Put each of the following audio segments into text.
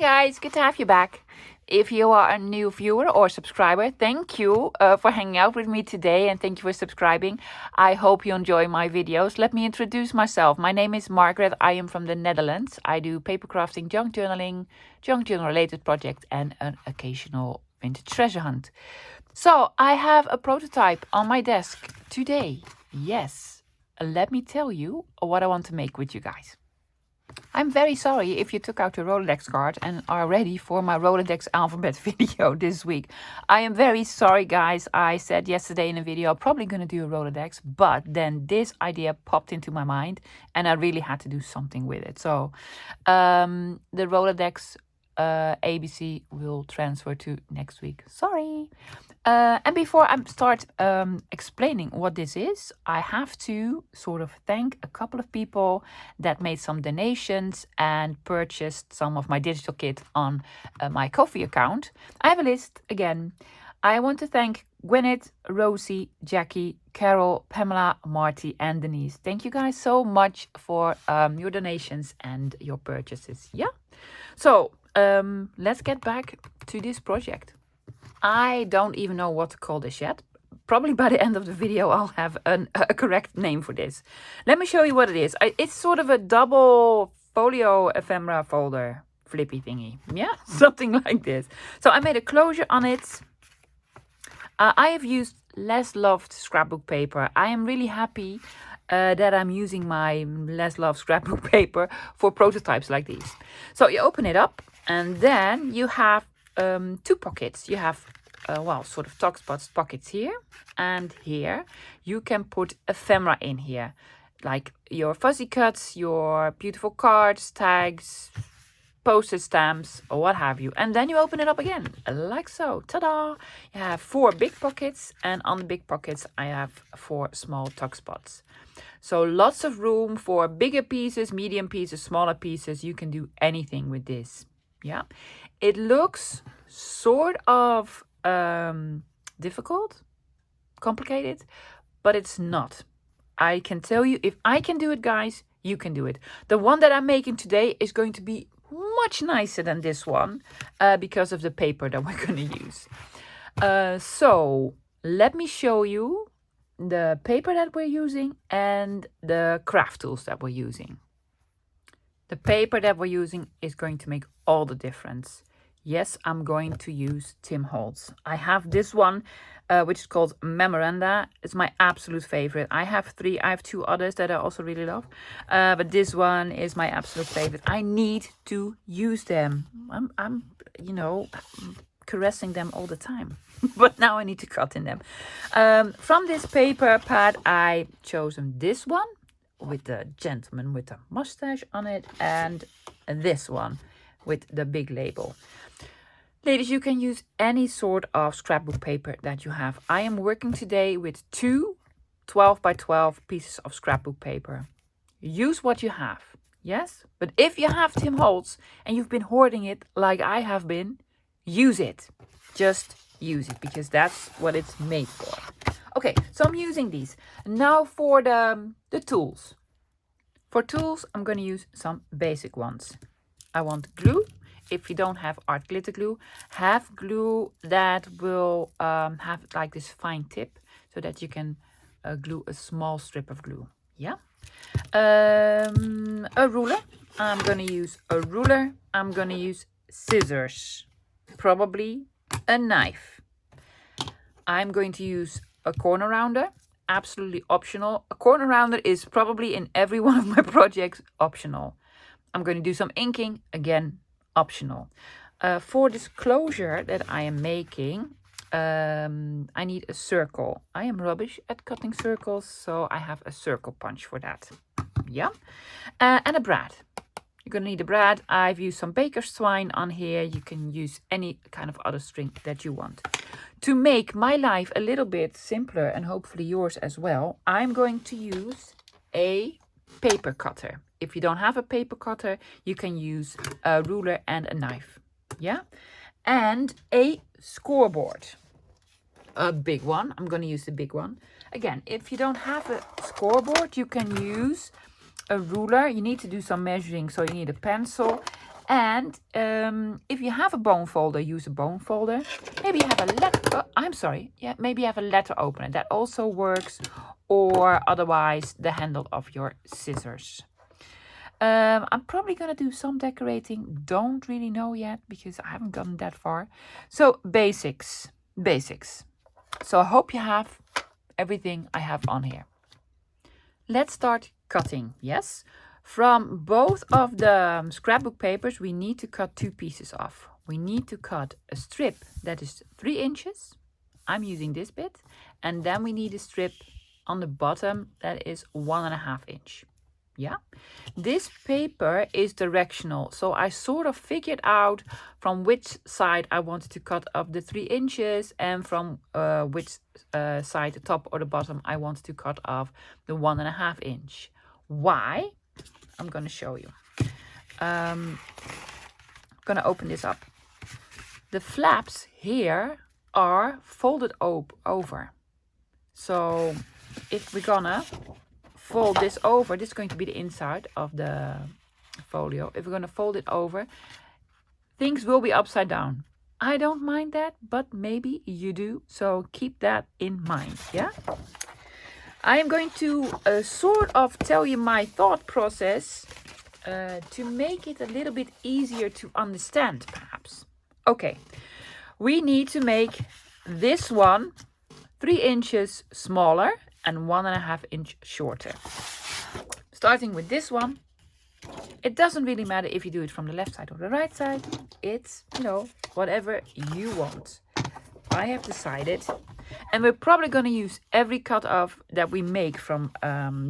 guys, good to have you back. If you are a new viewer or subscriber, thank you for hanging out with me today and thank you for subscribing. I hope you enjoy my videos. Let me introduce myself. My name is Margaret. I am from the Netherlands. I do paper crafting, junk journaling, junk journal related projects and an occasional vintage treasure hunt. So I have a prototype on my desk today. Yes, let me tell you what I want to make with you guys. I'm very sorry if you took out your Rolodex card and are ready for my Rolodex alphabet video this week. I am very sorry, guys. I said yesterday in a video I'm probably going to do a Rolodex, but then this idea popped into my mind and I really had to do something with it. So the Rolodex ABC will transfer to next week. Sorry. And before I start explaining what this is, I have to sort of thank a couple of people that made some donations and purchased some of my digital kit on my Ko-fi account. I have a list again. I want to thank Gwyneth, Rosie, Jackie, Carol, Pamela, Marty, and Denise. Thank you guys so much for your donations and your purchases. Yeah. So let's get back to this project. I don't even know what to call this yet. Probably by the end of the video I'll have a correct name for this. Let me show you what it is. It's sort of a double folio ephemera folder flippy thingy. Yeah, something like this. So I made a closure on it. I have used less loved scrapbook paper. I am really happy that I'm using my less loved scrapbook paper for prototypes like these. So you open it up and then you have two pockets. You have sort of talk spots pockets here and here. You can put ephemera in here, like your fuzzy cuts, your beautiful cards, tags, postage stamps, or what have you. And then you open it up again, like so. Ta-da! You have 4 big pockets, and on the big pockets I have 4 small tuck spots. So lots of room for bigger pieces, medium pieces, smaller pieces. You can do anything with this. Yeah, it looks sort of difficult, complicated, but it's not. I can tell you, if I can do it, guys, you can do it. The one that I'm making today is going to be much nicer than this one because of the paper that we're going to use. So let me show you the paper that we're using and the craft tools that we're using. The paper that we're using is going to make all the difference. Yes, I'm going to use Tim Holtz. I have this one, which is called Memoranda. It's my absolute favorite. I have 3. I have 2 others that I also really love. But this one is my absolute favorite. I need to use them. I'm caressing them all the time. But now I need to cut in them. From this paper pad, I chosen this one with the gentleman with the mustache on it, and this one with the big label. Ladies, you can use any sort of scrapbook paper that you have. I am working today with 2 12 by 12 pieces of scrapbook paper. Use what you have, yes? But if you have Tim Holtz and you've been hoarding it like I have been, use it. Just use it because that's what it's made for. Okay, so I'm using these. Now for the tools. For tools, I'm going to use some basic ones. I want glue. If you don't have art glitter glue, have glue that will have like this fine tip so that you can glue a small strip of glue. Yeah. A ruler. I'm going to use a ruler. I'm going to use scissors. Probably a knife. I'm going to use a corner rounder. Absolutely optional. A corner rounder is probably in every one of my projects optional. I'm going to do some inking. Again, optional. For this closure that I am making, I need a circle. I am rubbish at cutting circles, so I have a circle punch for that. Yeah. And a brad. You're going to need a brad. I've used some baker's twine on here. You can use any kind of other string that you want. To make my life a little bit simpler and hopefully yours as well, I'm going to use a paper cutter. If you don't have a paper cutter, you can use a ruler and a knife. Yeah. And a scoreboard. A big one. I'm going to use the big one. Again, if you don't have a scoreboard, you can use a ruler. You need to do some measuring, so you need a pencil And if you have a bone folder, use a bone folder. Maybe you have a letter, I'm sorry, yeah, maybe you have a letter opener. That also works, or otherwise the handle of your scissors. I'm probably gonna do some decorating, don't really know yet because I haven't gotten that far. So basics. So I hope you have everything I have on here. Let's start cutting, yes? From both of the scrapbook papers, we need to cut 2 pieces off. We need to cut a strip that is 3 inches. I'm using this bit. And then we need a strip on the bottom that is 1.5 inch. Yeah, this paper is directional, so I sort of figured out from which side I wanted to cut up the 3 inches and from which side, the top or the bottom, I wanted to cut off the 1.5 inch. Why? I'm gonna show you. I'm gonna open this up. The flaps here are folded over. So if we're gonna fold this over, this is going to be the inside of the folio. If we're going to fold it over, things will be upside down. I don't mind that, but maybe you do, so keep that in mind, yeah? I am going to sort of tell you my thought process to make it a little bit easier to understand, perhaps. Okay, we need to make this one 3 inches smaller and 1.5 inch shorter. Starting with this one, it doesn't really matter if you do it from the left side or the right side. It's, you know, whatever you want. I have decided, and we're probably going to use every cut off that we make from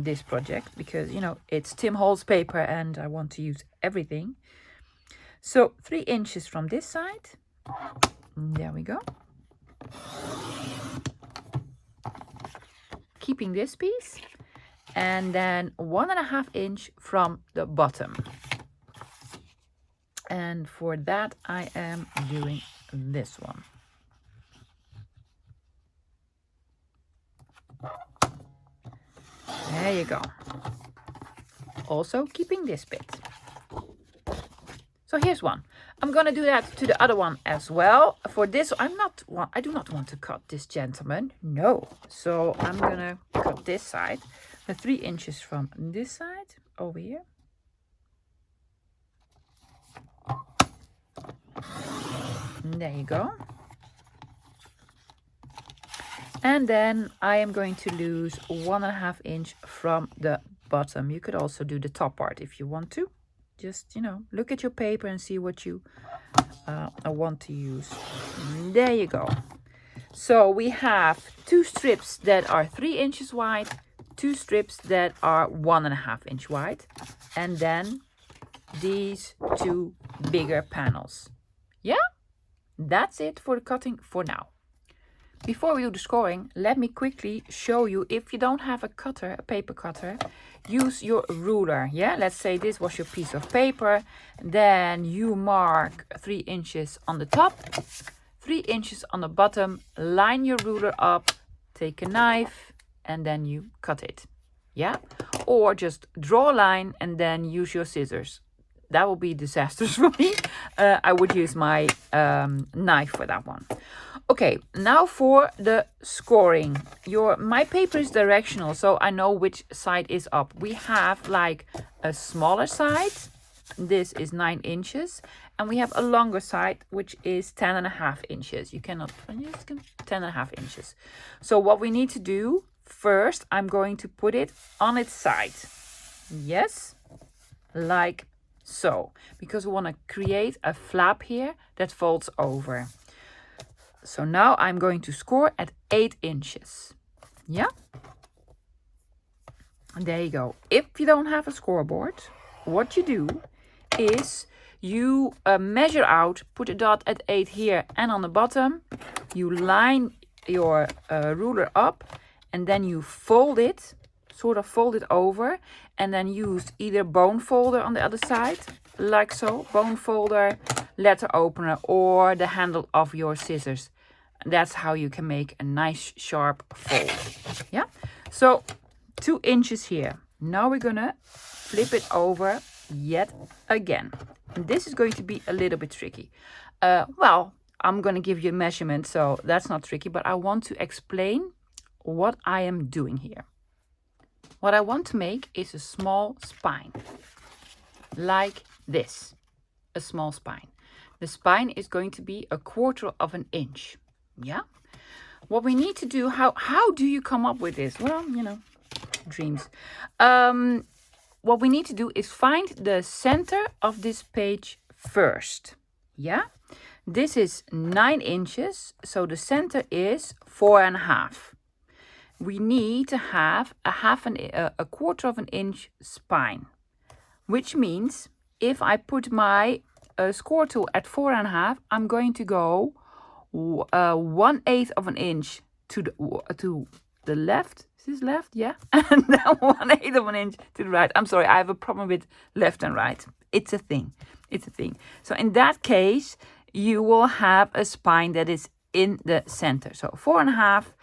this project because, you know, it's Tim Holtz paper and I want to use everything. So 3 inches from this side. There we go. Keeping this piece, and then 1.5 inch from the bottom. And for that I am doing this one. There you go. Also keeping this bit. So here's one. I'm gonna do that to the other one as well. For this, I do not want to cut this gentleman. No. So I'm gonna cut this side, the 3 inches from this side over here. And there you go. And then I am going to lose 1.5 inch from the bottom. You could also do the top part if you want to. Just, you know, look at your paper and see what you want to use. There you go. So we have 2 strips that are 3 inches wide, 2 strips that are 1.5 inch wide, and then these 2 bigger panels. Yeah, that's it for the cutting for now. Before we do the scoring, let me quickly show you, if you don't have a cutter, a paper cutter, use your ruler. Yeah, let's say this was your piece of paper. Then you mark 3 inches on the top, 3 inches on the bottom, line your ruler up, take a knife, and then you cut it. Yeah, or just draw a line and then use your scissors. That will be disastrous for me. I would use my knife for that one. Okay, now for the scoring. My paper is directional, so I know which side is up. We have like a smaller side. This is 9 inches. And we have a longer side, which is 10.5 inches. You cannot, 10.5 inches. So what we need to do, first, I'm going to put it on its side. Yes, like so. Because we want to create a flap here that folds over. So now I'm going to score at 8 inches. Yeah? And there you go. If you don't have a scoreboard, what you do is you measure out, put a dot at 8 here and on the bottom. You line your ruler up and then you fold it, sort of fold it over, and then use either bone folder on the other side, like so, bone folder, letter opener, or the handle of your scissors. That's how you can make a nice sharp fold. Yeah, so 2 inches here. Now we're gonna flip it over yet again. And this is going to be a little bit tricky. Well, I'm going to give you a measurement, so that's not tricky, but I want to explain what I am doing here. What I want to make is a small spine, like this, a small spine. The spine is going to be 1/4 of an inch, yeah? What we need to do, how do you come up with this? Well, you know, dreams. What we need to do is find the center of this page first, yeah? This is 9 inches, so the center is 4.5. We need to have a 1/4 of an inch spine, which means if I put my score tool at 4.5, I'm going to go 1/8 of an inch to the left. Is this left? Yeah. And then 1/8 of an inch to the right. I'm sorry, I have a problem with left and right. It's a thing. It's a thing. So in that case, you will have a spine that is in the center. So 4.5,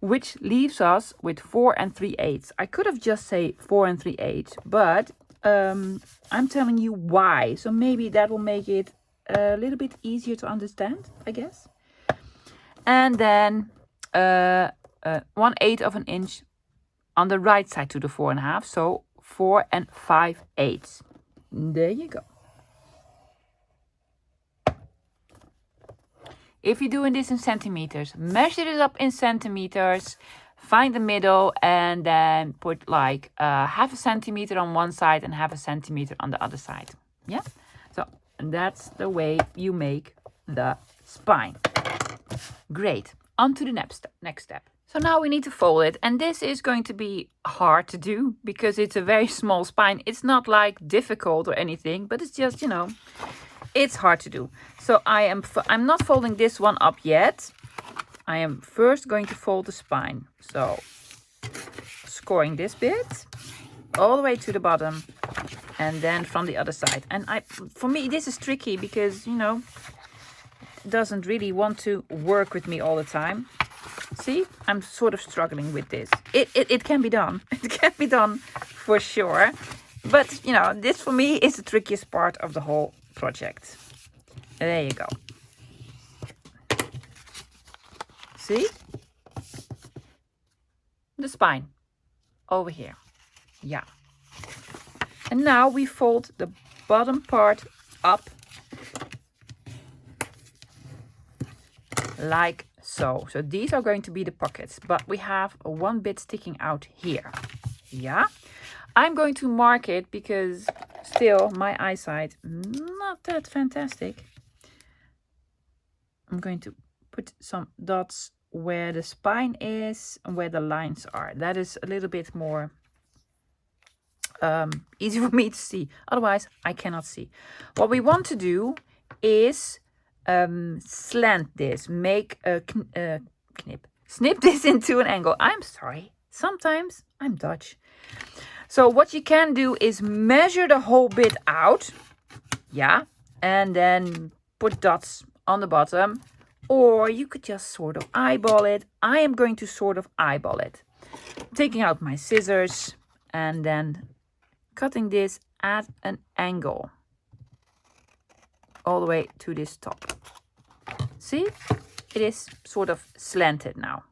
which leaves us with 4 3/8. I could have just say 4 3/8, but I'm telling you why. So maybe that will make it a little bit easier to understand, I guess. And then 1/8 of an inch on the right side to the 4.5. So 4 5/8. There you go. If you're doing this in centimeters, measure it up in centimeters, find the middle, and then put like 1/2 centimeter on one side and 1/2 centimeter on the other side. Yeah? So that's the way you make the spine. Great. On to the next step. So now we need to fold it, and this is going to be hard to do because it's a very small spine. It's not like difficult or anything, but it's just, you know, it's hard to do. So I'm not folding this one up yet. I am first going to fold the spine. So scoring this bit all the way to the bottom and then from the other side. And for me, this is tricky because, you know, it doesn't really want to work with me all the time. See, I'm sort of struggling with this. It can be done. It can be done for sure. But, you know, this for me is the trickiest part of the whole project. There you go. See? The spine over here. Yeah. And now we fold the bottom part up like so. So these are going to be the pockets, but we have one bit sticking out here. Yeah. I'm going to mark it because still my eyesight not that fantastic. I'm going to put some dots where the spine is and where the lines are. That is a little bit more easy for me to see. Otherwise, I cannot see. What we want to do is slant this, make a snip this into an angle. I'm sorry. Sometimes I'm Dutch. So what you can do is measure the whole bit out. Yeah. And then put dots on the bottom. Or you could just sort of eyeball it. I am going to sort of eyeball it. Taking out my scissors and then cutting this at an angle. All the way to this top. See? It is sort of slanted now.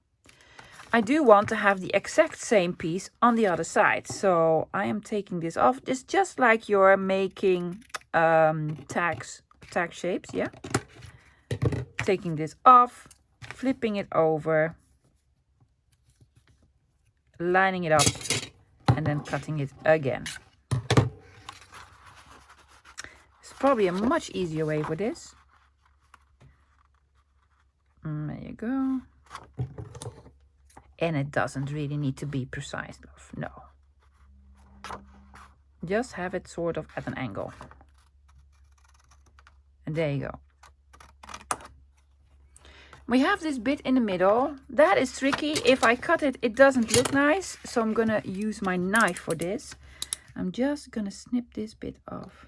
I do want to have the exact same piece on the other side. So I am taking this off. It's just like you're making tag shapes, yeah? Taking this off, flipping it over, lining it up, and then cutting it again. It's probably a much easier way for this. There you go. And it doesn't really need to be precise, love. No. Just have it sort of at an angle. And there you go. We have this bit in the middle. That is tricky. If I cut it, it doesn't look nice. So I'm going to use my knife for this. I'm just going to snip this bit off.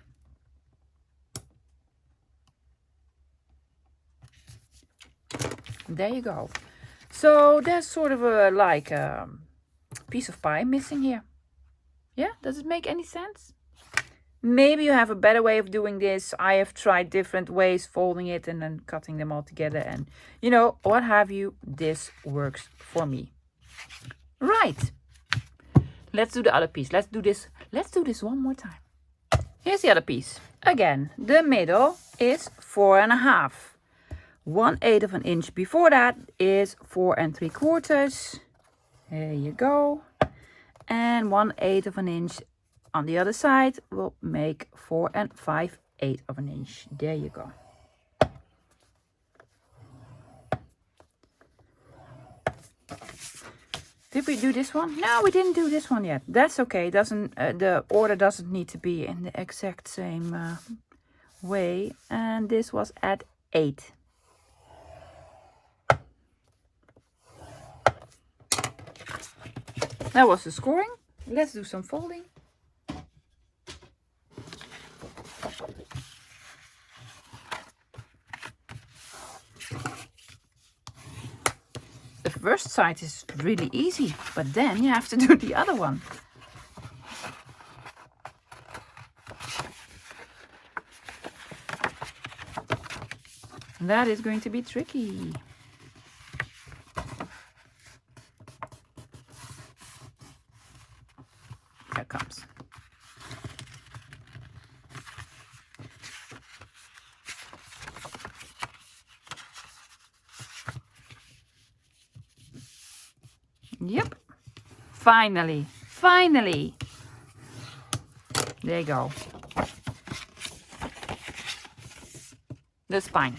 There you go. So there's sort of a piece of pie missing here. Yeah, does it make any sense? Maybe you have a better way of doing this. I have tried different ways, folding it and then cutting them all together, and you know, what have you. This works for me. Right. Let's do the other piece. Let's do this one more time. Here's the other piece. Again, the middle is 4.5. 1/8 of an inch before that is 4 3/4. There you go. And 1/8 of an inch on the other side will make 4 5/8 of an inch. There you go. Did we do this one? No, we didn't do this one yet. That's okay. Doesn't the order doesn't need to be in the exact same way. And this was at 8. That was the scoring. Let's do some folding. The first side is really easy, but then you have to do the other one. That is going to be tricky. There comes. Yep. Finally. There you go. The spine.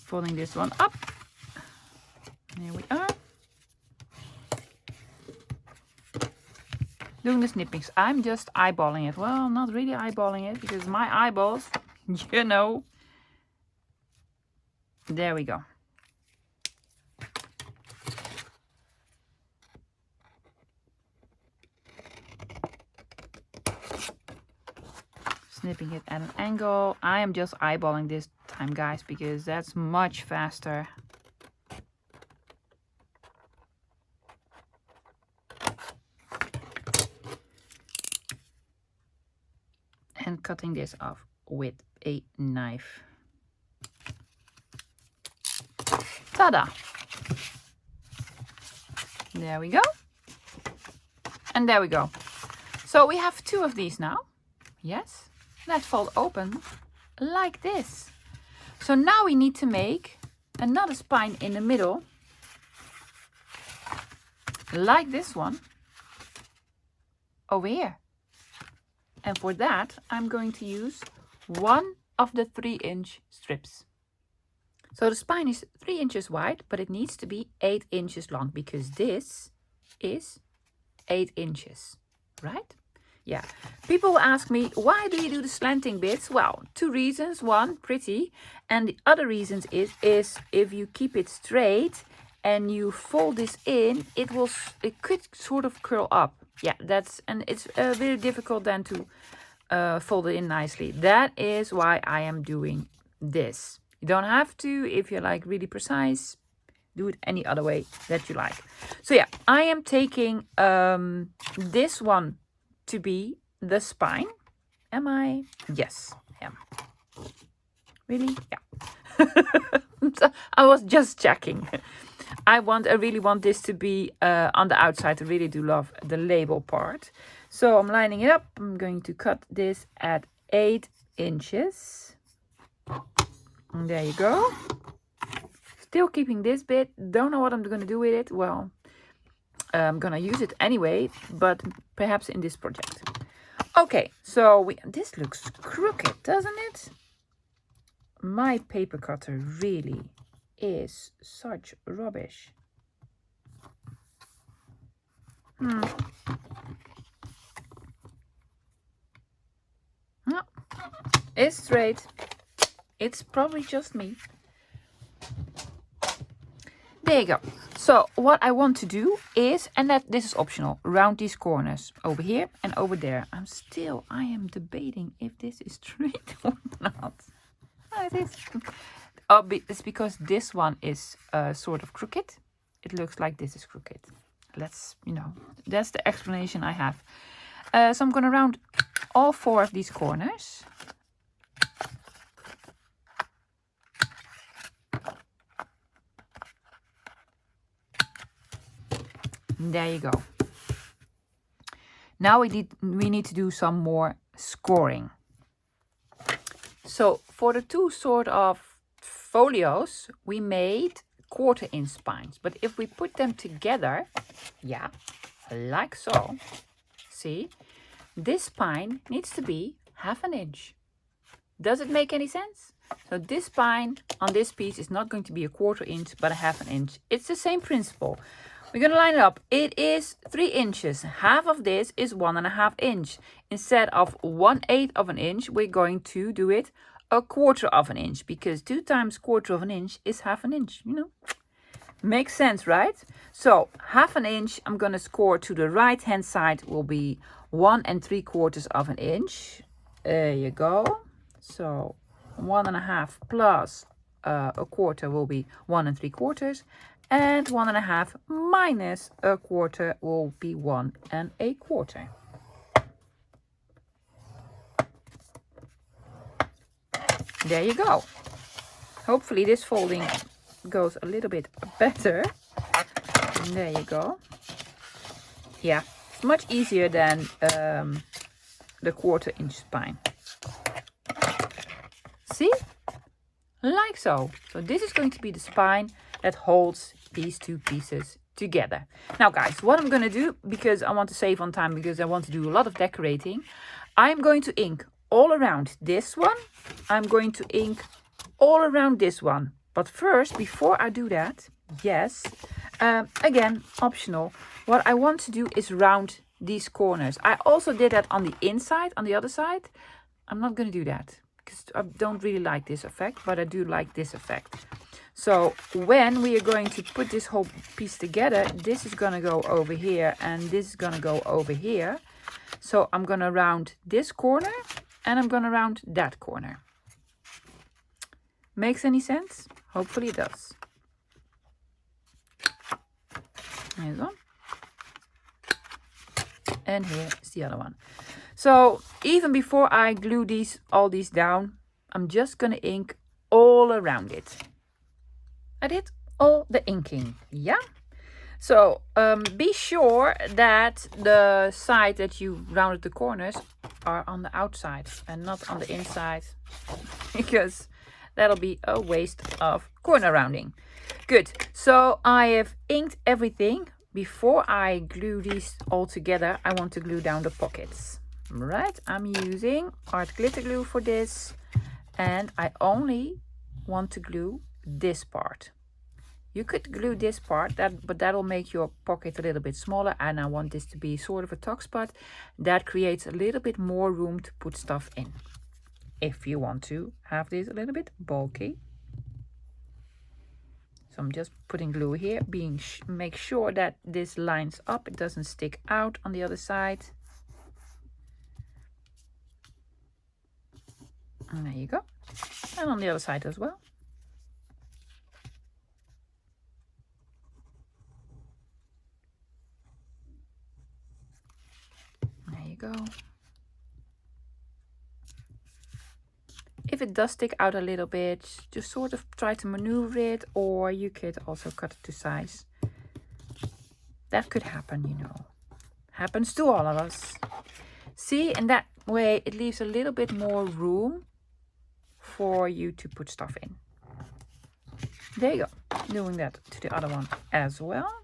Folding this one up. There we are. Doing the snippings. I'm just eyeballing it. Well, not really eyeballing it because my eyeballs, you know. There we go. Snipping it at an angle. I am just eyeballing this time, guys, because that's much faster. And cutting this off with a knife. Ta-da! There we go. And there we go. So we have 2 of these now. Yes. That fold open like this. So now we need to make another spine in the middle, like this one, over here. And for that, I'm going to use one of the 3-inch strips. So the spine is 3 inches wide, but it needs to be 8 inches long because this is 8 inches, right? Yeah, people ask me, why do you do the slanting bits? Well, 2 reasons. One, pretty. And the other reasons is if you keep it straight and you fold this in, it could sort of curl up. Yeah, and it's very difficult then to fold it in nicely. That is why I am doing this. You don't have to, if you're like really precise, do it any other way that you like. So yeah, I am taking this one to be the spine. Am I? Yes, I am. Really? Yeah. So I was just checking. I really want this to be on the outside. I really do love the label part. So I'm lining it up. I'm going to cut this at 8 inches. And there you go. Still keeping this bit. Don't know what I'm going to do with it. Well, I'm gonna use it anyway, but perhaps in this project. Okay, so this looks crooked, doesn't it? My paper cutter really is such rubbish. No, it's straight. It's probably just me. There you go. So what I want to do is, and this is optional, round these corners over here and over there. I am debating if this is straight or not. Oh, it is. Oh, it's because this one is sort of crooked. It looks like this is crooked. That's the explanation I have. So I'm going to round all 4 of these corners. There you go. Now we need to do some more scoring. So for the 2 sort of folios, we made 1/4 inch spines. But if we put them together, yeah, like so, see, this spine needs to be 1/2 inch. Does it make any sense? So this spine on this piece is not going to be a 1/4 inch, but a 1/2 inch. It's the same principle. We're going to line it up. It is 3 inches. Half of this is 1.5 inch. Instead of 1/8 of an inch, we're going to do it a 1/4 of an inch, because 2 times 1/4 of an inch is 1/2 inch, you know. Makes sense, right? So 1/2 inch, I'm going to score to the right hand side will be 1 3/4 of an inch. There you go. So 1.5 plus a 1/4 will be 1 3/4, and 1.5 minus a 1/4 will be 1 1/4. There you go. Hopefully this folding goes a little bit better. There you go. Yeah, it's much easier than the 1/4 inch spine. See? Like so. So this is going to be the spine that holds these 2 pieces together. Now guys, what I'm going to do, because I want to save on time, because I want to do a lot of decorating, I'm going to ink all around this one. I'm going to ink all around this one. But first, before I do that, yes, again, optional, what I want to do is round these corners. I also did that on the inside, on the other side. I'm not going to do that, because I don't really like this effect, but I do like this effect. So when we are going to put this whole piece together, this is going to go over here and this is going to go over here. So I'm going to round this corner and I'm going to round that corner. Makes any sense? Hopefully it does. Here's one. And here is the other one. So even before I glue all these down, I'm just going to ink all around it. I did all the inking, yeah? So be sure that the side that you rounded the corners are on the outside and not on the inside, because that'll be a waste of corner rounding. Good, so I have inked everything. Before I glue these all together, I want to glue down the pockets. Right, I'm using art glitter glue for this, and I only want to glue this part. You could glue this part, but that'll make your pocket a little bit smaller, and I want this to be sort of a tuck spot that creates a little bit more room to put stuff in. If you want to have this a little bit bulky. So I'm just putting glue here, make sure that this lines up, it doesn't stick out on the other side. And there you go. And on the other side as well. There you go. If it does stick out a little bit, just sort of try to maneuver it, or you could also cut it to size. That could happen, you know. Happens to all of us. See, in that way it leaves a little bit more room for you to put stuff in. There you go. Doing that to the other one as well.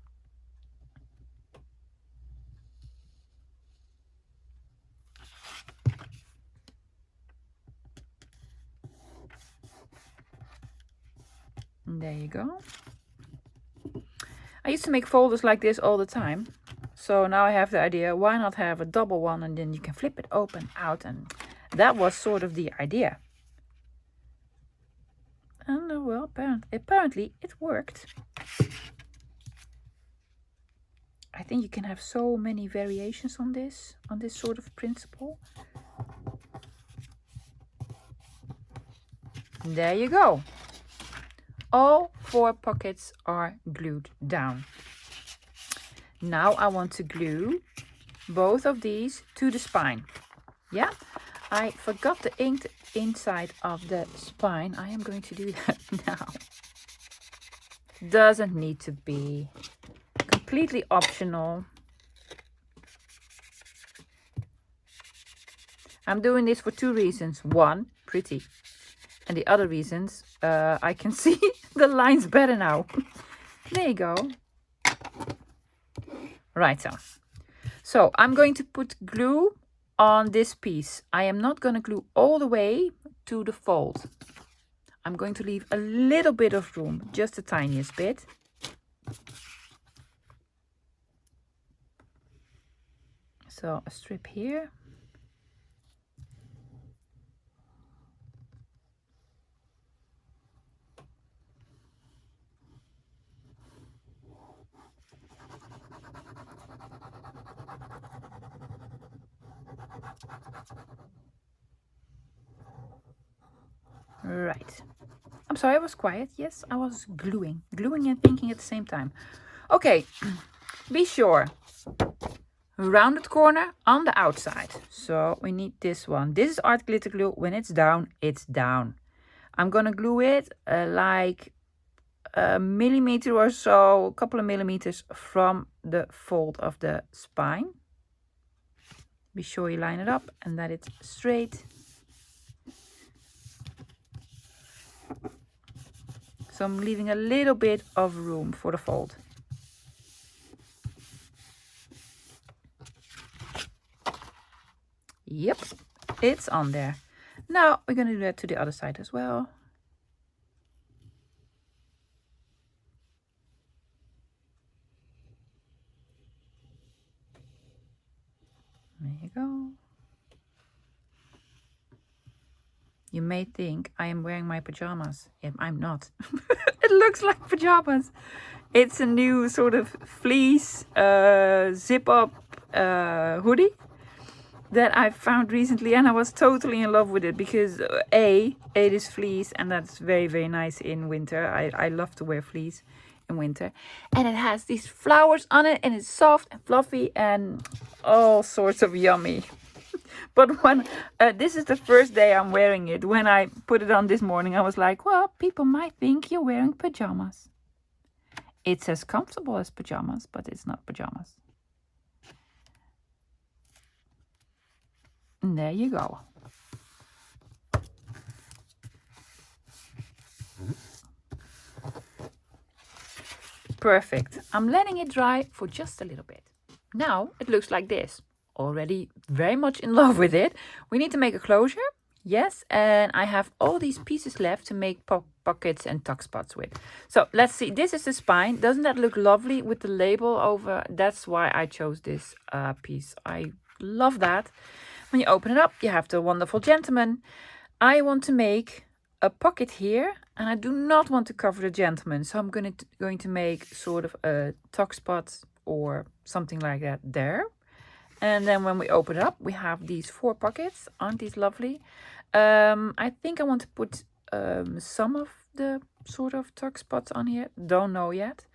And there you go. I used to make folders like this all the time. So now I have the idea, why not have a double one, and then you can flip it open out, and that was sort of the idea. And well, apparently it worked. I think you can have so many variations on this sort of principle. There you go. All 4 pockets are glued down. Now I want to glue both of these to the spine. Yeah, I forgot the inked inside of the spine. I am going to do that now. Doesn't need to be. Completely optional. I'm doing this for two reasons. One, pretty. And the other reasons, I can see the lines better now. There you go. Right, so I'm going to put glue on this piece. I am not going to glue all the way to the fold. I'm going to leave a little bit of room, just the tiniest bit. So a strip here. Right. I'm sorry, I was quiet. Yes, I was gluing and thinking at the same time. Okay, be sure. Rounded corner on the outside. So we need this one. This is art glitter glue. When it's down, it's down. I'm gonna glue it like a millimeter or so, a couple of millimeters from the fold of the spine. Be sure you line it up and that it's straight. So I'm leaving a little bit of room for the fold. Yep, it's on there. Now we're going to do that to the other side as well. There you go. You may think I am wearing my pajamas. I'm not. It looks like pajamas. It's a new sort of fleece zip-up hoodie that I found recently, and I was totally in love with it because it is fleece, and that's very, very nice in winter. I love to wear fleece in winter, and it has these flowers on it, and it's soft and fluffy and all sorts of yummy. But when this is the first day I'm wearing it, when I put it on this morning, I was like, well, people might think you're wearing pajamas. It's as comfortable as pajamas, but it's not pajamas. And there you go. Perfect. I'm letting it dry for just a little bit. Now it looks like this. Already very much in love with it. We need to make a closure. Yes, and I have all these pieces left to make pockets and tuck spots with. So let's see. This is the spine. Doesn't that look lovely with the label over? That's why I chose this piece. I love that. When you open it up, you have the wonderful gentleman. I want to make a pocket here, and I do not want to cover the gentleman. So I'm going to make sort of a tuck spot or something like that there. And then when we open it up, we have these 4 pockets. Aren't these lovely? I think I want to put some of the sort of tuck spots on here. Don't know yet.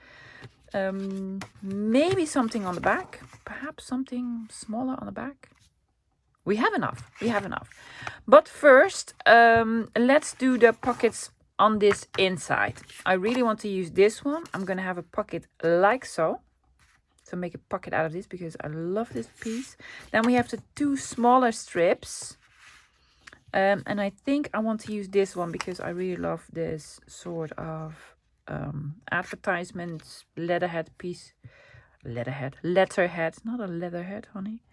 Maybe something on the back. Perhaps something smaller on the back. We have enough. We have enough. But first, let's do the pockets on this inside. I really want to use this one. I'm going to have a pocket like so. So make a pocket out of this because I love this piece. Then we have the 2 smaller strips. And I think I want to use this one because I really love this sort of advertisement letterhead piece. Letterhead, not a leatherhead, honey.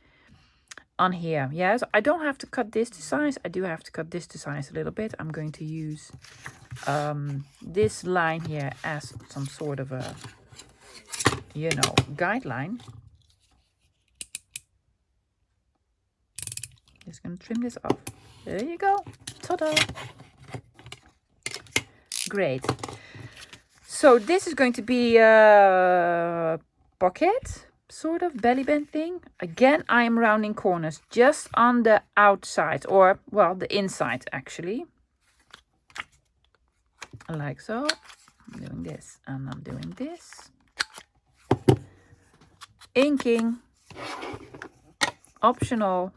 On here, yes. I don't have to cut this to size. I do have to cut this to size a little bit. I'm going to use this line here as some sort of a, you know, guideline. Just gonna trim this off. There you go. Ta-da! Great. So this is going to be a pocket, sort of belly band thing. Again, I am rounding corners just on the outside, or well, the inside actually. Like so. I'm doing this and I'm doing this. Inking. optional.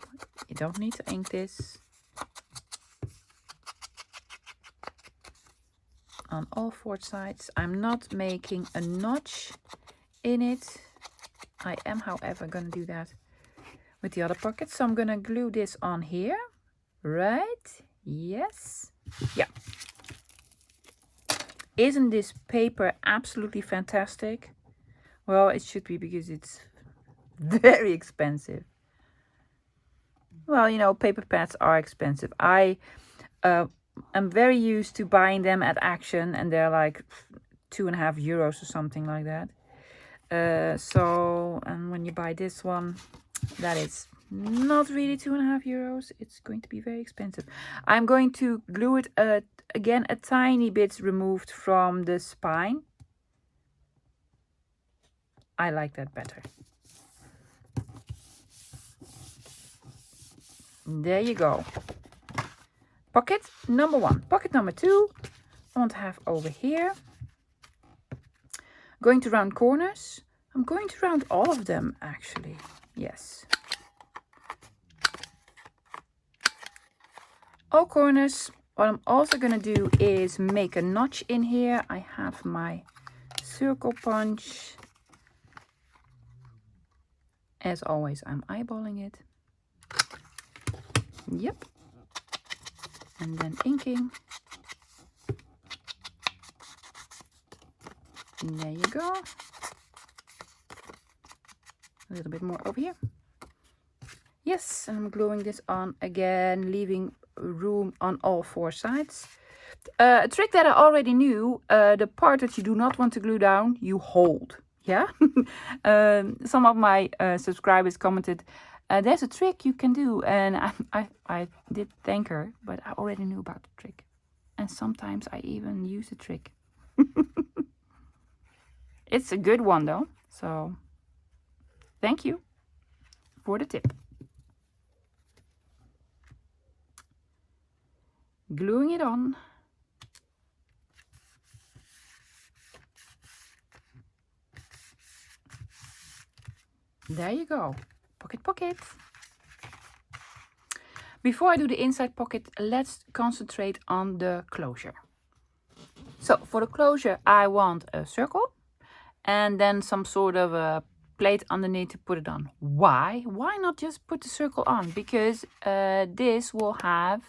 You don't need to ink this. On all 4 sides. I'm not making a notch in it. I am, however, going to do that with the other pocket. So I'm going to glue this on here. Right? Yes. Yeah. Isn't this paper absolutely fantastic? Well, it should be because it's very expensive. Well, you know, paper pads are expensive. I'm very used to buying them at Action, and they're like €2.50 or something like that. And when you buy this one, that is not really €2.50. It's going to be very expensive. I'm going to glue it again a tiny bit removed from the spine. I like that better. There you go. Pocket number 1. Pocket number 2, I want to have over here. Going to round corners. I'm going to round all of them actually. Yes. All corners. What I'm also going to do is make a notch in here. I have my circle punch. As always, I'm eyeballing it. Yep. And then inking. And there you go. A little bit more over here. Yes, and I'm gluing this on again, leaving room on all 4 sides. A trick that I already knew, the part that you do not want to glue down, you hold. Yeah? Some of my subscribers commented, there's a trick you can do. And I did thank her, but I already knew about the trick. And sometimes I even use the trick. It's a good one though, so thank you for the tip. Gluing it on. There you go. Pocket, pocket. Before I do the inside pocket, let's concentrate on the closure. So for the closure, I want a circle and then some sort of a plate underneath to put it on. Why? Why not just put the circle on? Because this will have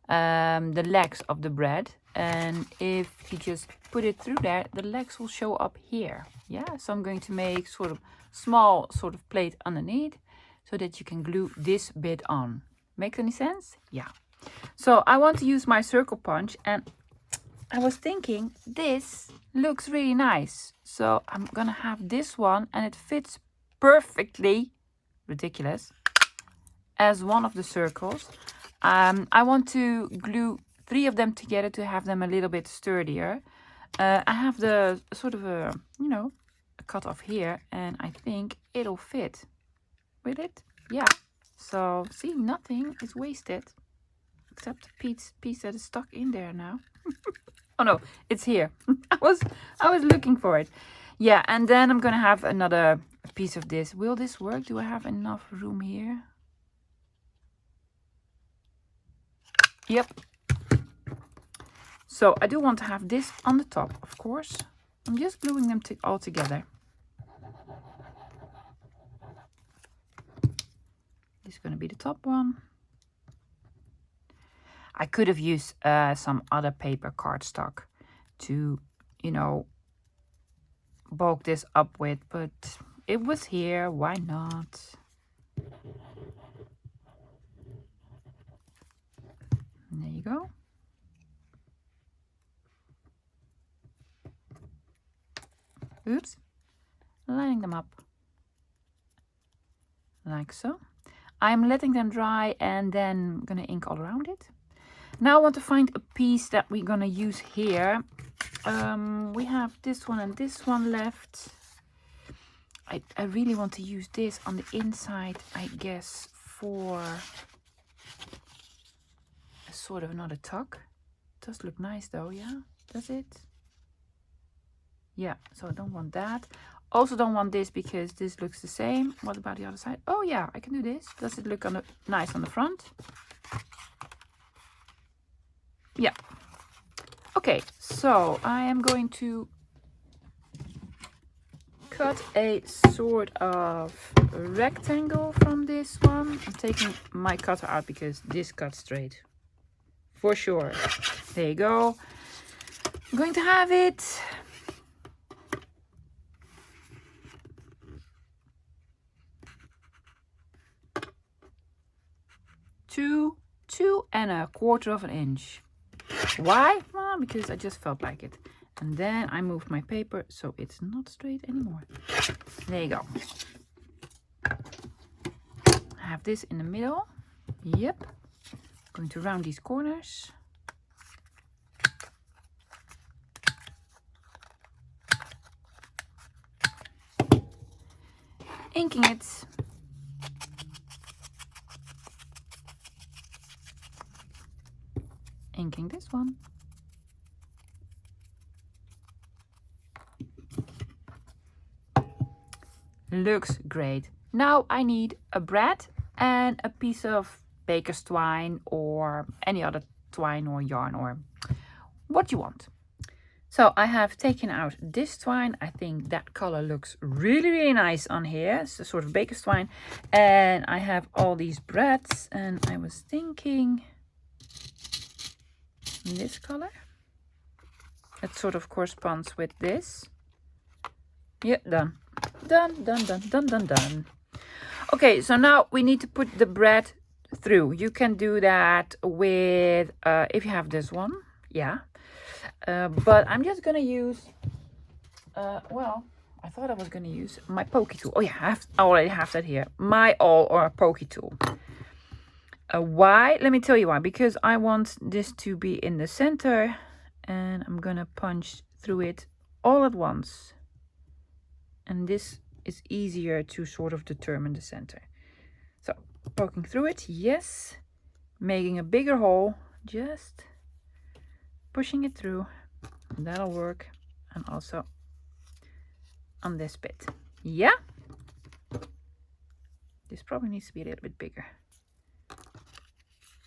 the legs of the bread, and if you just put it through there, the legs will show up here. Yeah, so I'm going to make sort of small sort of plate underneath so that you can glue this bit on. Makes any sense? Yeah. So I want to use my circle punch, and I was thinking this looks really nice, so I'm gonna have this one, and it fits perfectly, ridiculous, as one of the circles. I want to glue 3 of them together to have them a little bit sturdier. I have the sort of a, you know, a cut off here, and I think it'll fit with it. Yeah. So see, nothing is wasted except the piece that is stuck in there now. Oh no, it's here. I was looking for it. Yeah, and then I'm gonna have another piece of this. Will this work? Do I have enough room here? Yep. So I do want to have this on the top, of course. I'm just gluing them all together. This is going to be the top one. I could have used some other paper cardstock to, you know, bulk this up with, but it was here. Why not? And there you go. Oops. Lining them up. Like so. I'm letting them dry and then I'm going to ink all around it. Now I want to find a piece that we're going to use here. We have this one and this one left. I really want to use this on the inside, I guess, for a sort of another tuck. It does look nice though, yeah? Does it? Yeah, so I don't want that. Also don't want this because this looks the same. What about the other side? Oh yeah, I can do this. Does it look nice on the front? Yeah. Okay, so I am going to cut a sort of rectangle from this one. I'm taking my cutter out because this cuts straight. For sure. There you go. I'm going to have it. Two and a quarter of an inch. Why? Well, because I just felt like it. And then I moved my paper so it's not straight anymore. There you go. I have this in the middle. Yep. Going to round these corners. Inking it. Inking this one. Looks great. Now I need a brad and a piece of baker's twine or any other twine or yarn or what you want. So I have taken out this twine. I think that color looks really nice on here. It's a sort of baker's twine. And I have all these brads and I was thinking this color. It sort of corresponds with this. Yeah, done. Done. Okay, so now we need to put the brad through. You can do that with, if you have this one, yeah. But I'm just gonna use, well, I thought I was gonna use my pokey tool. Oh yeah, I already have that here. My awl or pokey tool. Why? Let me tell you why. Because I want this to be in the center and I'm gonna punch through it all at once. And this is easier to sort of determine the center. So poking through it, yes. Making a bigger hole, just pushing it through. That'll work. And also on this bit. Yeah. This probably needs to be a little bit bigger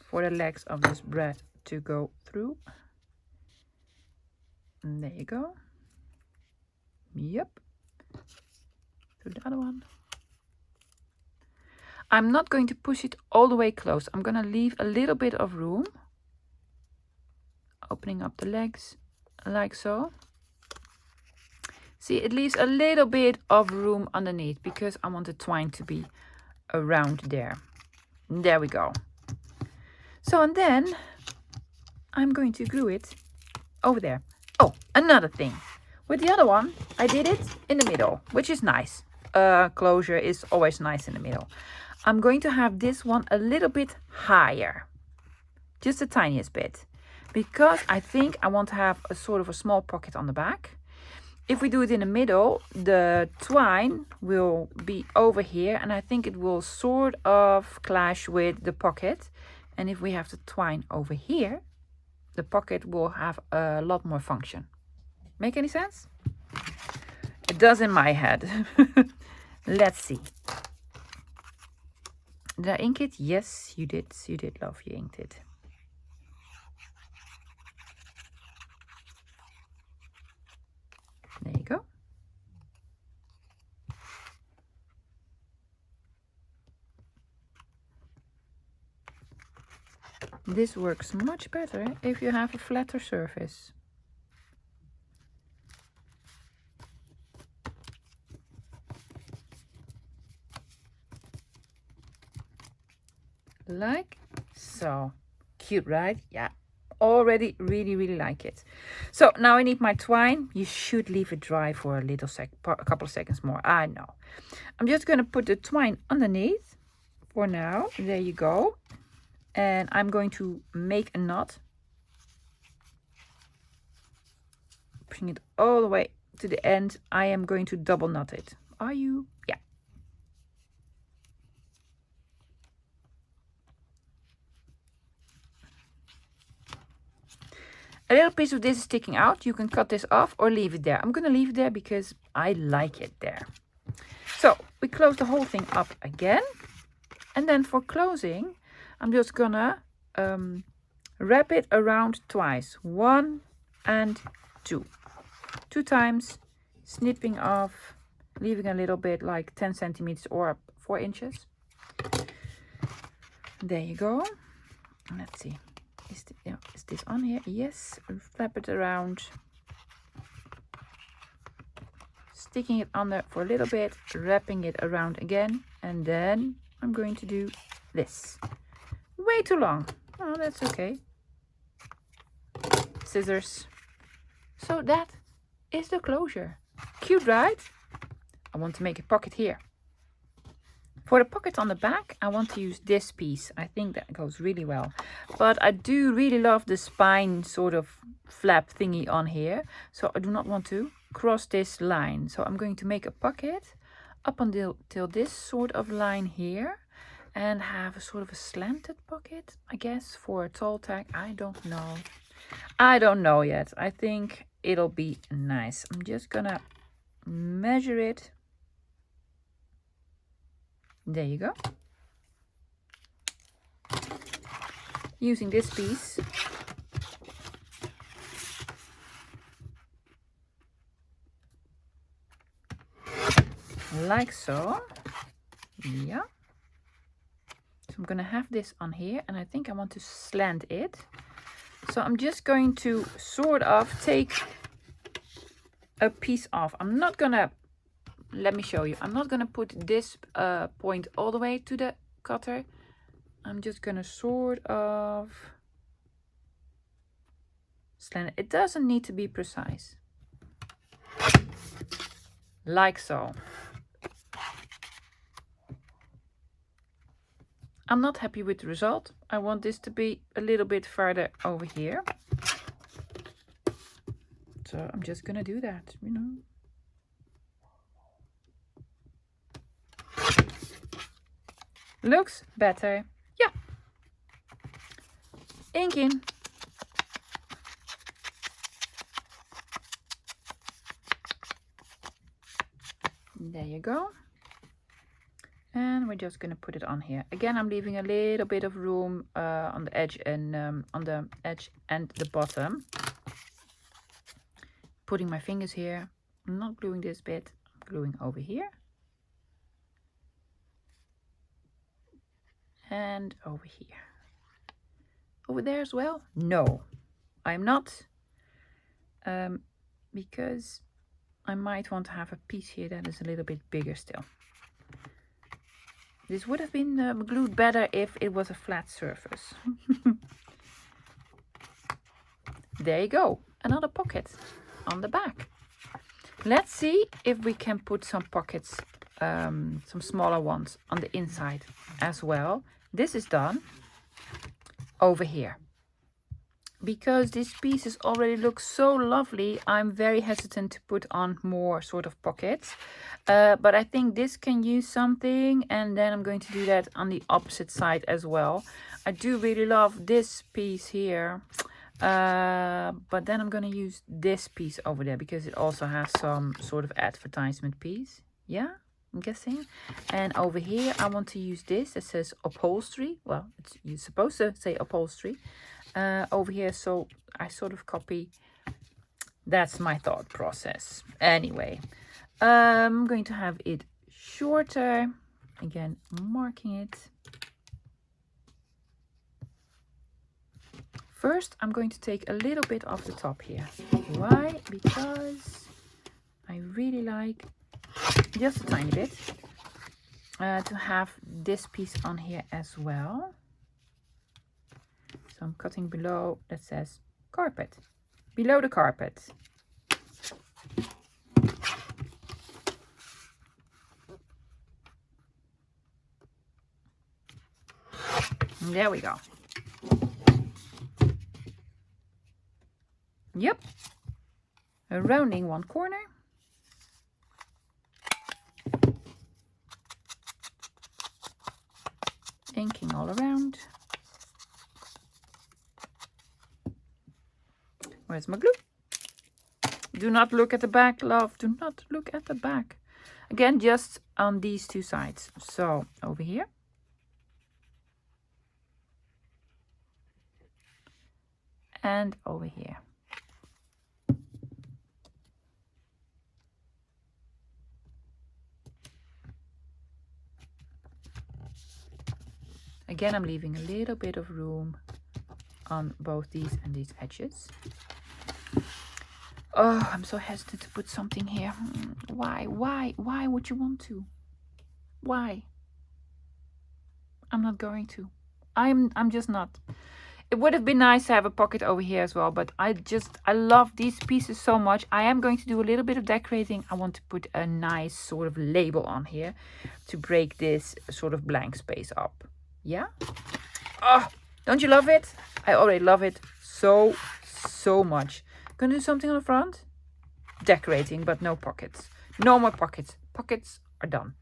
for the legs of this brad to go through. And there you go. Yep. Through the other one. I'm not going to push it all the way close. I'm going to leave a little bit of room. Opening up the legs like so. See, it leaves a little bit of room underneath because I want the twine to be around there. There we go. So, and then I'm going to glue it over there. Oh, another thing. With the other one, I did it in the middle, which is nice. Closure is always nice in the middle. I'm going to have this one a little bit higher. Just the tiniest bit. Because I think I want to have a sort of a small pocket on the back. If we do it in the middle, the twine will be over here. And I think it will sort of clash with the pocket. And if we have the twine over here, the pocket will have a lot more function. Make any sense? It does in my head. Let's see. Did I ink it? Yes, you did. You did, love. You inked it. There you go. This works much better if you have a flatter surface. Like so. Cute, right? Yeah. Already really like it. So now I need my twine. You should leave it dry for a couple of seconds more. I know. I'm just going to put the twine underneath for now. There you go. And I'm going to make a knot. Pushing it all the way to the end. I am going to double knot it. Are you? Yeah. A little piece of this is sticking out. You can cut this off or leave it there. I'm going to leave it there because I like it there. So we close the whole thing up again. And then for closing, I'm just going to wrap it around twice. 1 and 2. 2 times, snipping off, leaving a little bit like 10 centimeters or 4 inches. There you go. Let's see. Is this on here? Yes. Flap it around. Sticking it on there for a little bit. Wrapping it around again. And then I'm going to do this. Way too long. Oh, that's okay. Scissors. So that is the closure. Cute, right? I want to make a pocket here. For the pocket on the back, I want to use this piece. I think that goes really well. But I do really love the spine sort of flap thingy on here. So I do not want to cross this line. So I'm going to make a pocket up until this sort of line here. And have a sort of a slanted pocket, I guess, for a tall tag. I don't know. I don't know yet. I think it'll be nice. I'm just gonna measure it. There you go. Using this piece. Like so. Yeah. So I'm going to have this on here and I think I want to slant it. So I'm just going to sort of take a piece off. I'm not going to, let me show you. I'm not going to put this point all the way to the cutter. I'm just going to sort of slant it. It doesn't need to be precise. Like so. I'm not happy with the result. I want this to be a little bit further over here. So I'm just gonna do that, you know. Looks better. Yeah. Ink in. There you go. And we're just going to put it on here. Again, I'm leaving a little bit of room on the edge and the bottom. Putting my fingers here. I'm not gluing this bit. I'm gluing over here. And over here. Over there as well? No, I'm not. Because I might want to have a piece here that is a little bit bigger still. This would have been glued better if it was a flat surface. There you go. Another pocket on the back. Let's see if we can put some pockets, some smaller ones on the inside as well. This is done over here. Because these pieces already look so lovely, I'm very hesitant to put on more sort of pockets. But I think this can use something, and then I'm going to do that on the opposite side as well. I do really love this piece here. But then I'm going to use this piece over there because it also has some sort of advertisement piece. Yeah, I'm guessing. And over here I want to use this that says upholstery. Well, you're supposed to say upholstery. Over here, so I sort of copy. That's my thought process. Anyway, I'm going to have it shorter. Again, marking it. First, I'm going to take a little bit off the top here. Why? Because I really like, just a tiny bit, to have this piece on here as well. So I'm cutting below that says carpet, below the carpet. And there we go. Yep, rounding one corner. Inking all around. Where's my glue? Do not look at the back, love. Do not look at the back. Again, just on these two sides. So over here. And over here. Again, I'm leaving a little bit of room on both these and these edges. Oh, I'm so hesitant to put something here. Why would you want to? Why? I'm not going to. I'm just not. It would have been nice to have a pocket over here as well, but I love these pieces so much. I am going to do a little bit of decorating. I want to put a nice sort of label on here to break this sort of blank space up. Yeah? Oh, don't you love it? I already love it so much. Gonna do something on the front? Decorating, but no pockets. No more pockets. Pockets are done.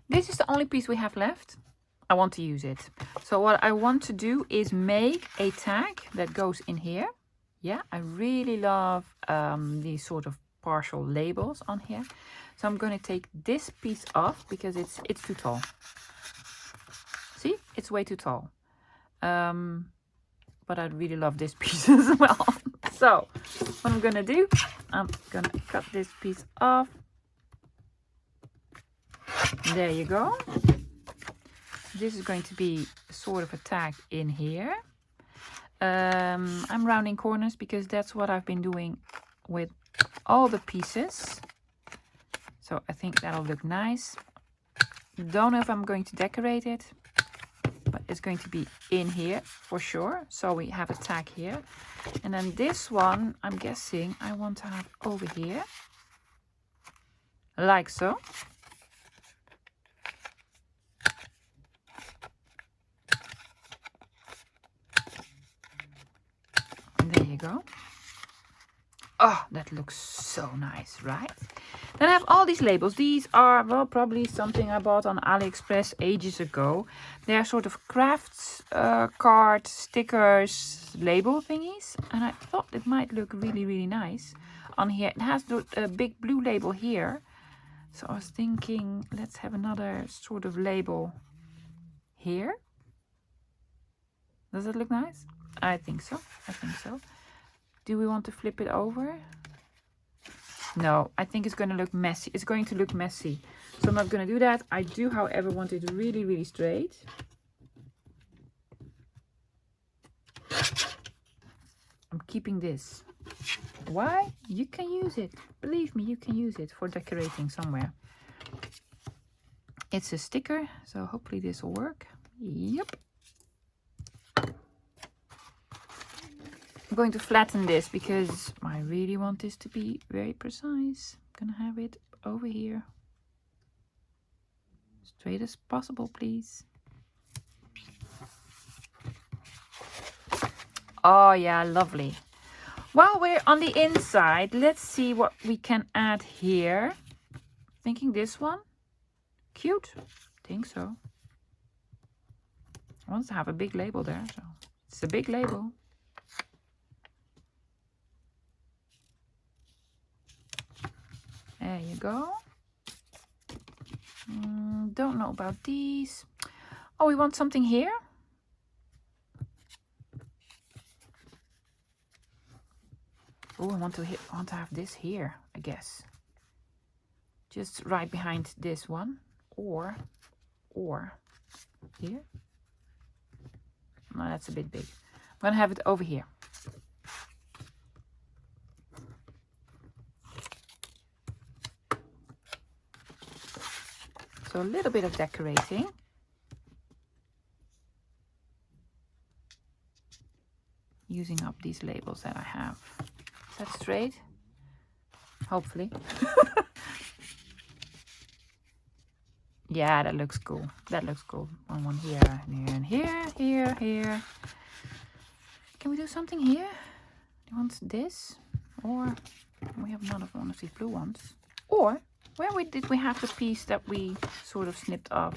This is the only piece we have left. I want to use it. So what I want to do is make a tag that goes in here. Yeah, I really love these sort of partial labels on here. So I'm going to take this piece off because it's too tall. See, it's way too tall. But I really love this piece as well. So what I'm going to do, I'm going to cut this piece off. There you go. This is going to be sort of a tag in here. I'm rounding corners because that's what I've been doing with all the pieces. So I think that'll look nice. Don't know if I'm going to decorate it, but it's going to be in here for sure. So we have a tag here. And then this one, I'm guessing I want to have over here. Like so. There you go. Oh, that looks so nice, right? Then I have all these labels. These are, well, probably something I bought on AliExpress ages ago. They are sort of crafts, card, stickers, label thingies. And I thought it might look really nice on here. It has a big blue label here. So I was thinking, let's have another sort of label here. Does it look nice? I think so. I think so. Do we want to flip it over? No, I think it's going to look messy. It's going to look messy. So I'm not going to do that. I do, however, want it really straight. I'm keeping this. Why? You can use it. Believe me, you can use it for decorating somewhere. It's a sticker, so hopefully this will work. Yep. I'm going to flatten this because I really want this to be very precise. I'm gonna have it over here. Straight as possible, please. Oh yeah, lovely. While we're on the inside, let's see what we can add here. Thinking this one. Cute. Think so. I want to have a big label there, so it's a big label. There you go. Don't know about these. Oh, we want something here. Oh, I want to have this here, I guess. Just right behind this one, or here. No, that's a bit big. I'm gonna have it over here. So a little bit of decorating. Using up these labels that I have. Is that straight? Hopefully. Yeah, that looks cool. That looks cool. One here, and here. Can we do something here? Do you want this? Or we have another one of these blue ones. Or where did we have the piece that we sort of snipped off?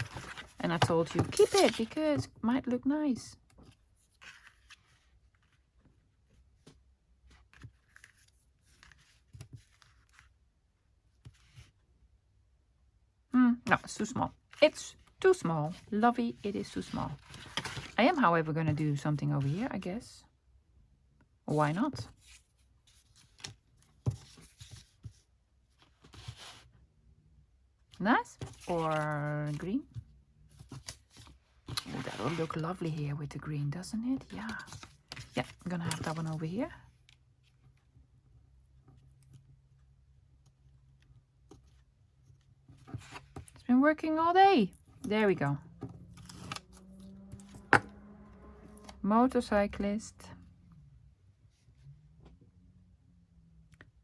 And I told you, keep it because it might look nice. No, it's too small. It's too small. Lovey, it is too small. I am, however, going to do something over here, I guess. Why not? Nice? Or green? Oh, that will look lovely here with the green, doesn't it? Yeah. Yeah, I'm going to have that one over here. It's been working all day. There we go. Motorcyclist.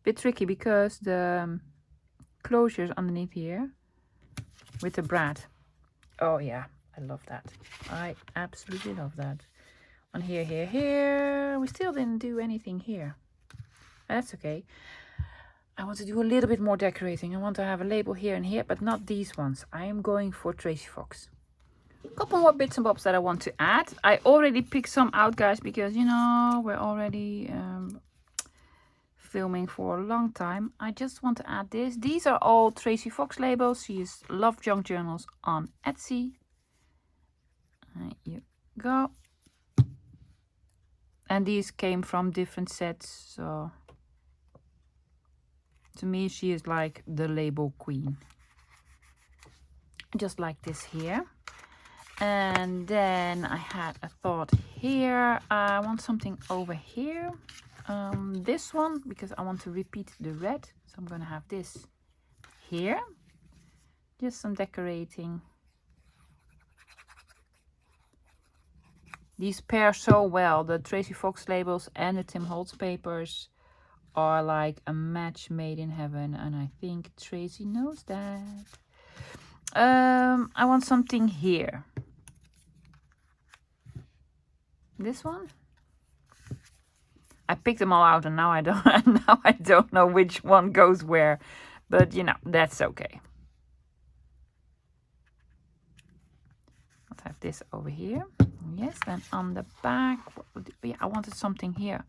Bit tricky because the closures underneath here with the brad. Oh yeah, I love that. I absolutely love that. On here. We still didn't do anything here. That's okay. I want to do a little bit more decorating. I want to have a label here and here, but not these ones. I am going for Tracy Fox. A couple more bits and bobs that I want to add. I already picked some out, guys, because, you know, we're already filming for a long time. I just want to add this. These are all Tracy Fox labels. She is Love Junk Journals on Etsy. There you go. And these came from different sets, so to me she is like the label queen. Just like this here. And then I had a thought here. I want something over here. This one, because I want to repeat the red. So I'm going to have this here. Just some decorating. These pair so well. The Tracy Fox labels and the Tim Holtz Papers are like a match made in heaven. And I think Tracy knows that. I want something here. This one. I picked them all out and now I don't know which one goes where. But you know, that's okay. Let's have this over here. Yes, then on the back, yeah, I wanted something here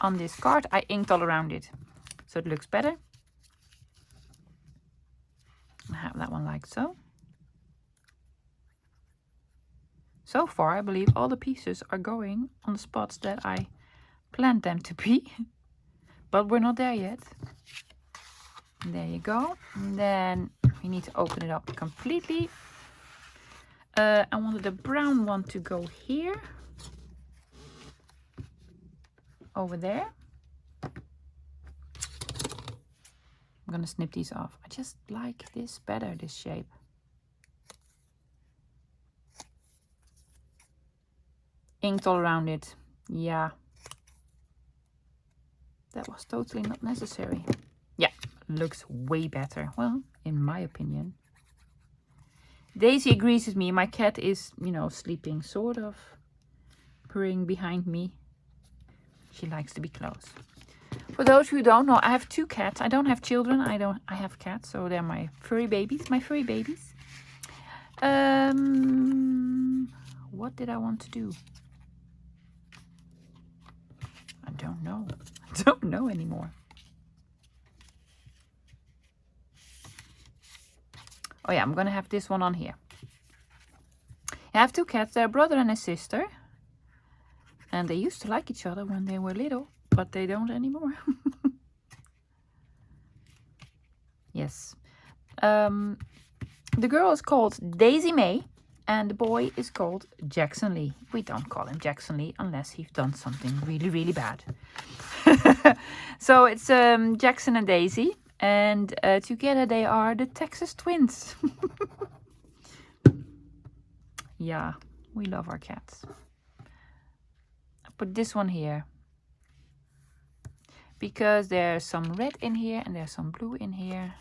on this card. I inked all around it, so it looks better. I have that one like so. So far, I believe all the pieces are going on the spots that I planned them to be, but we're not there yet. There you go. And then we need to open it up completely. I wanted the brown one to go here, over there. I'm gonna snip these off. I just like this better, this shape. Inked all around it. Yeah. That was totally not necessary. Yeah, looks way better. Well, in my opinion. Daisy agrees with me. My cat is, you know, sleeping, sort of, purring behind me. She likes to be close. For those who don't know, I have 2 cats. I don't have children. I have cats, so they're my furry babies. What did I want to do? I don't know. I don't know anymore. Oh yeah, I'm gonna have this one on here. I have 2 cats. They're a brother and a sister. And they used to like each other when they were little, but they don't anymore. Yes. The girl is called Daisy May, and the boy is called Jackson Lee. We don't call him Jackson Lee unless he's done something really, really bad. So it's Jackson and Daisy, and together they are the Texas twins. Yeah, we love our cats. I put this one here because there's some red in here and there's some blue in here.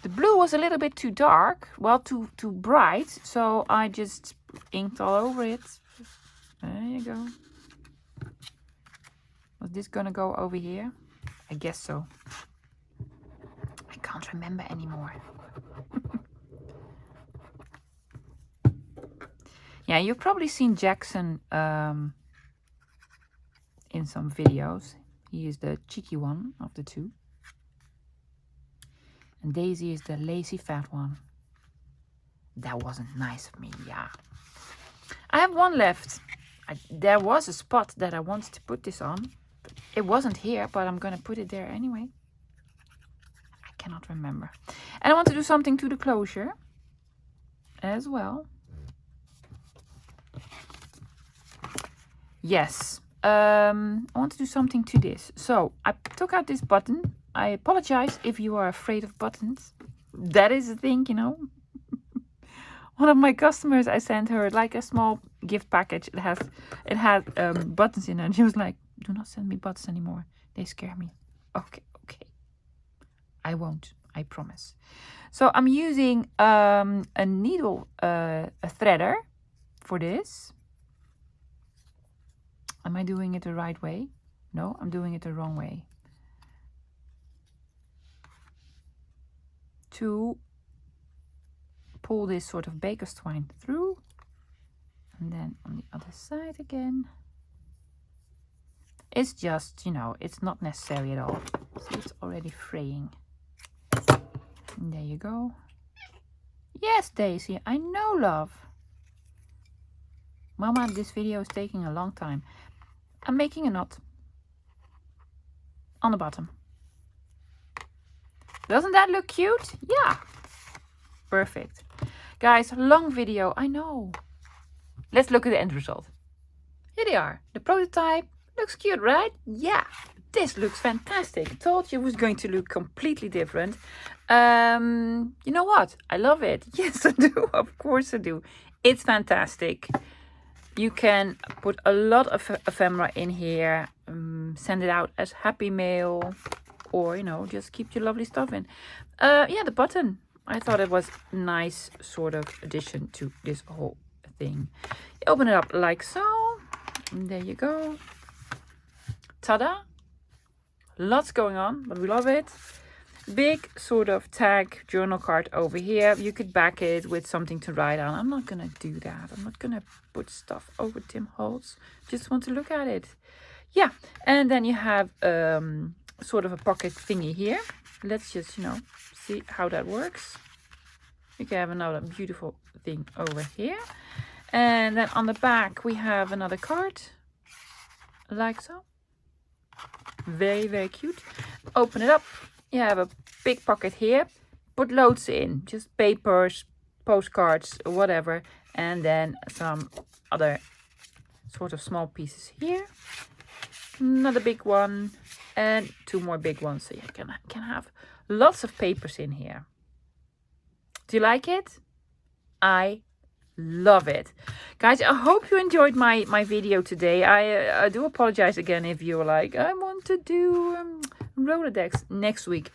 The blue was a little bit too dark, well, too bright, so I just inked all over it. There you go. Was this gonna go over here? I guess so. I can't remember anymore. Yeah, you've probably seen Jackson in some videos. He is the cheeky one of the 2. And Daisy is the lazy fat one. That wasn't nice of me, yeah. I have one left. There was a spot that I wanted to put this on. It wasn't here, but I'm gonna put it there anyway. I cannot remember. And I want to do something to the closure as well. Yes, I want to do something to this. So I took out this button. I apologize if you are afraid of buttons. That is a thing, you know. One of my customers, I sent her like a small gift package. It had buttons in it. And she was like, "Do not send me buttons anymore. They scare me." Okay. I won't. I promise. So I'm using a needle, a threader for this. Am I doing it the right way? No, I'm doing it the wrong way. To pull this sort of baker's twine through, and then on the other side again. It's just, you know, it's not necessary at all. See, it's already fraying. And there you go. Yes, Daisy, I know, love. Mama, this video is taking a long time. I'm making a knot on the bottom. Doesn't that look cute? Yeah. Perfect. Guys, long video, I know. Let's look at the end result. Here they are. The prototype looks cute, right? Yeah. This looks fantastic. I told you it was going to look completely different. You know what? I love it. Yes, I do. Of course I do. It's fantastic. You can put a lot of ephemera in here. Send it out as happy mail. Or, you know, just keep your lovely stuff in. Yeah, the button. I thought it was a nice sort of addition to this whole thing. You open it up like so. And there you go. Ta-da. Lots going on, but we love it. Big sort of tag journal card over here. You could back it with something to write on. I'm not going to do that. I'm not going to put stuff over Tim Holtz. Just want to look at it. Yeah, and then you have sort of a pocket thingy here. Let's just, you know, see how that works. You can have another beautiful thing over here. And then on the back we have another card. Like so. Very, very cute. Open it up. You have a big pocket here. Put loads in. Just papers, postcards, whatever. And then some other sort of small pieces here. Another big one. And 2 more big ones. So you can have lots of papers in here. Do you like it? I love it. Guys, I hope you enjoyed my video today. I do apologize again if you're like, I want to do Rolodex next week.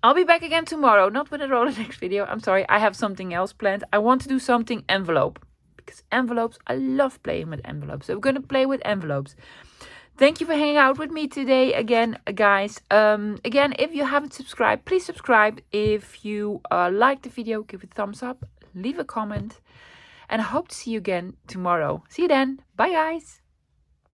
I'll be back again tomorrow, not with a Rolodex video. I'm sorry, I have something else planned. I want to do something envelope. Because envelopes, I love playing with envelopes. So we're going to play with envelopes. Thank you for hanging out with me today again, guys. Again, if you haven't subscribed, please subscribe. If you like the video, give it a thumbs up, leave a comment. And I hope to see you again tomorrow. See you then. Bye, guys.